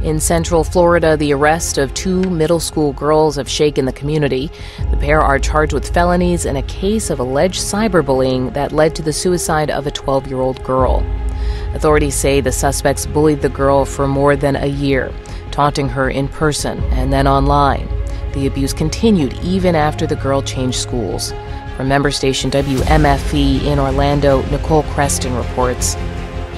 In Central Florida, the arrest of two middle school girls have shaken the community. The pair are charged with felonies in a case of alleged cyberbullying that led to the suicide of a 12-year-old girl. Authorities say the suspects bullied the girl for more than a year, taunting her in person and then online. The abuse continued even after the girl changed schools. From member station WMFE in Orlando, Nicole Creston reports.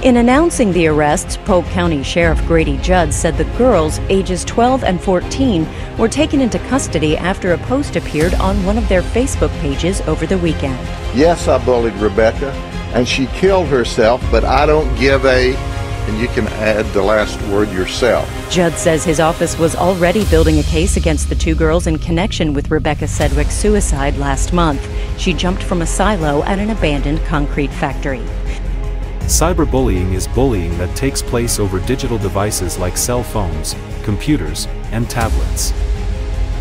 In announcing the arrests, Polk County Sheriff Grady Judd said the girls, ages 12 and 14, were taken into custody after a post appeared on one of their Facebook pages over the weekend. Yes, I bullied Rebecca, and she killed herself, but I don't give a, and you can add the last word yourself. Judd says his office was already building a case against the two girls in connection with Rebecca Sedgwick's suicide last month. She jumped from a silo at an abandoned concrete factory. Cyberbullying is bullying that takes place over digital devices like cell phones, computers, and tablets.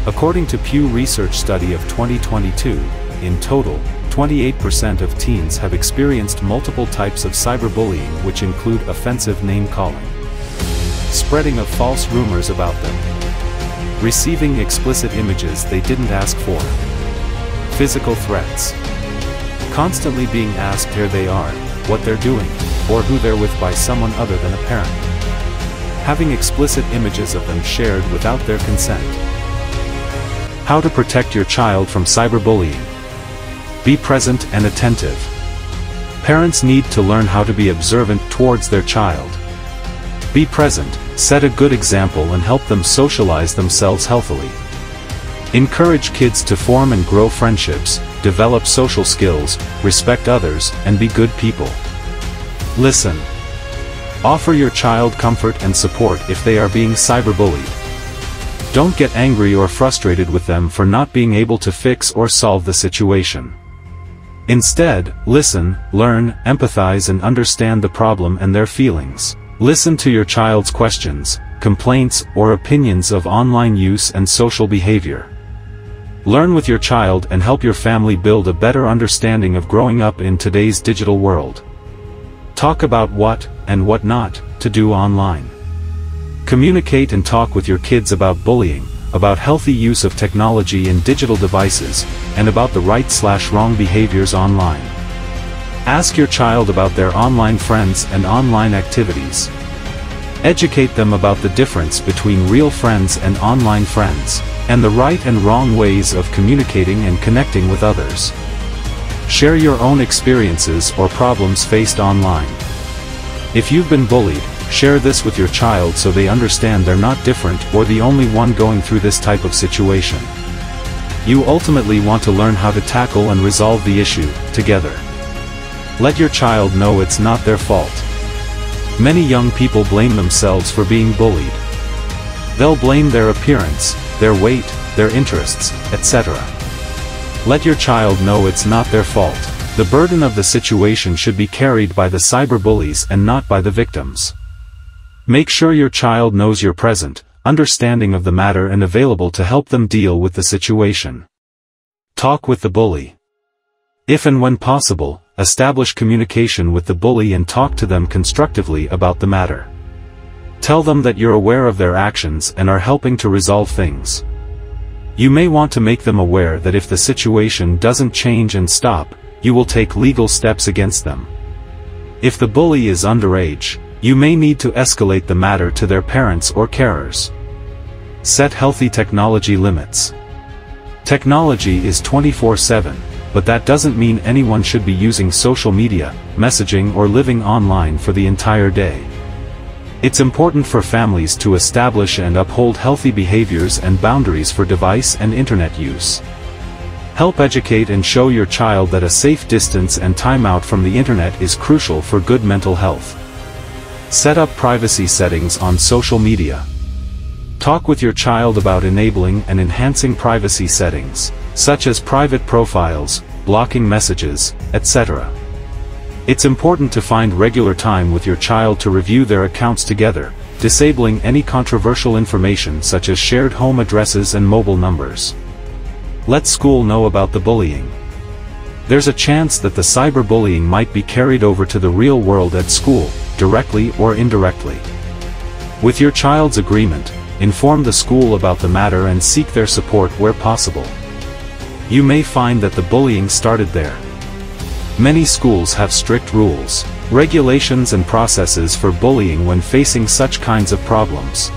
According to Pew Research study of 2022, in total, 28% of teens have experienced multiple types of cyberbullying, which include offensive name-calling, spreading of false rumors about them, receiving explicit images they didn't ask for, physical threats, constantly being asked where they are, what they're doing, or who they're with by someone other than a parent, having explicit images of them shared without their consent. How to protect your child from cyberbullying. Be present and attentive. Parents need to learn how to be observant towards their child. Be present, set a good example and help them socialize themselves healthily. Encourage kids to form and grow friendships, develop social skills, respect others, and be good people. Listen. Offer your child comfort and support if they are being cyberbullied. Don't get angry or frustrated with them for not being able to fix or solve the situation. Instead, listen, learn, empathize and understand the problem and their feelings. Listen to your child's questions, complaints, or opinions of online use and social behavior. Learn with your child and help your family build a better understanding of growing up in today's digital world. Talk about what, and what not, to do online. Communicate and talk with your kids about bullying, about healthy use of technology and digital devices, and about the right/wrong behaviors online. Ask your child about their online friends and online activities. Educate them about the difference between real friends and online friends, and the right and wrong ways of communicating and connecting with others. Share your own experiences or problems faced online. If you've been bullied, share this with your child so they understand they're not different or the only one going through this type of situation. You ultimately want to learn how to tackle and resolve the issue, together. Let your child know it's not their fault. Many young people blame themselves for being bullied. They'll blame their appearance, their weight, their interests, etc. Let your child know it's not their fault. The burden of the situation should be carried by the cyberbullies and not by the victims. Make sure your child knows you're present, understanding of the matter and available to help them deal with the situation. Talk with the bully. If and when possible, establish communication with the bully and talk to them constructively about the matter. Tell them that you're aware of their actions and are helping to resolve things. You may want to make them aware that if the situation doesn't change and stop, you will take legal steps against them. If the bully is underage, you may need to escalate the matter to their parents or carers. Set healthy technology limits. Technology is 24/7, but that doesn't mean anyone should be using social media, messaging or living online for the entire day. It's important for families to establish and uphold healthy behaviors and boundaries for device and internet use. Help educate and show your child that a safe distance and timeout from the internet is crucial for good mental health. Set up privacy settings on social media. Talk with your child about enabling and enhancing privacy settings, such as private profiles, blocking messages, etc. It's important to find regular time with your child to review their accounts together, disabling any controversial information such as shared home addresses and mobile numbers. Let school know about the bullying. There's a chance that the cyberbullying might be carried over to the real world at school, directly or indirectly. With your child's agreement, inform the school about the matter and seek their support where possible. You may find that the bullying started there. Many schools have strict rules, regulations and processes for bullying when facing such kinds of problems.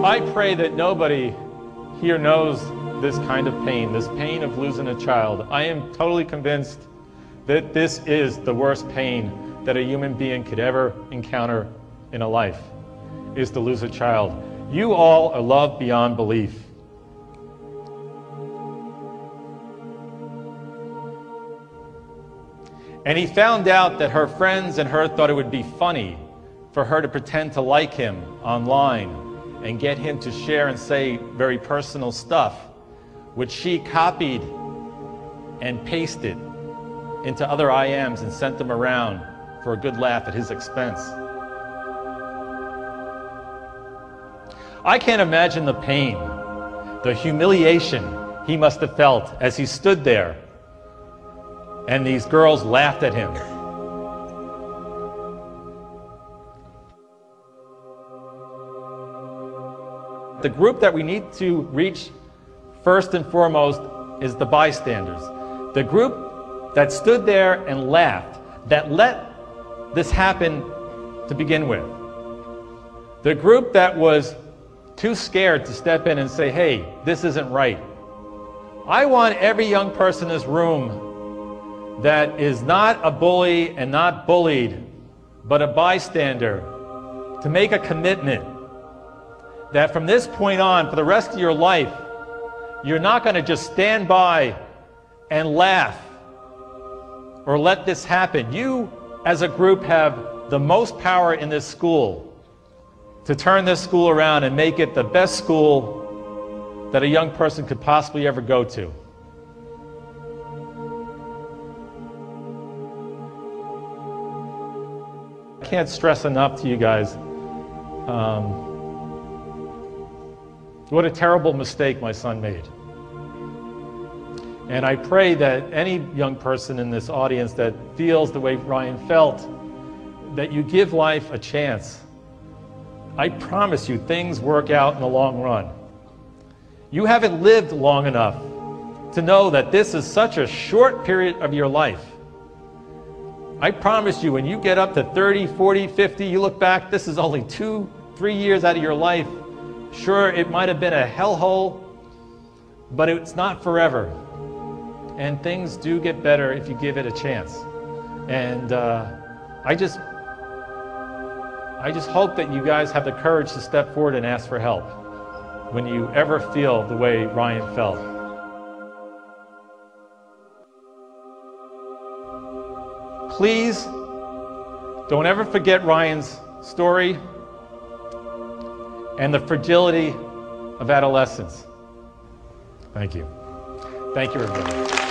I pray that nobody here knows this kind of pain, this pain of losing a child. I am totally convinced that this is the worst pain that a human being could ever encounter in a life, is to lose a child. You all are loved beyond belief. And he found out that her friends and her thought it would be funny for her to pretend to like him online and get him to share and say very personal stuff, which she copied and pasted into other IMs and sent them around for a good laugh at his expense. I can't imagine the pain, the humiliation he must have felt as he stood there and these girls laughed at him. The group that we need to reach first and foremost is the bystanders. The group that stood there and laughed, that let this happen to begin with. The group that was too scared to step in and say, hey, this isn't right. I want every young person in this room that is not a bully and not bullied, but a bystander, to make a commitment that from this point on, for the rest of your life, you're not going to just stand by and laugh or let this happen. You, as a group, have the most power in this school to turn this school around and make it the best school that a young person could possibly ever go to. I can't stress enough to you guys what a terrible mistake my son made. And I pray that any young person in this audience that feels the way Ryan felt, that you give life a chance. I promise you, things work out in the long run. You haven't lived long enough to know that this is such a short period of your life. I promise you, when you get up to 30, 40, 50, you look back, this is only 2-3 years out of your life. Sure, it might have been a hellhole, but it's not forever. And things do get better if you give it a chance. And I just hope that you guys have the courage to step forward and ask for help when you ever feel the way Ryan felt. Please don't ever forget Ryan's story and the fragility of adolescence. Thank you. Thank you, everybody.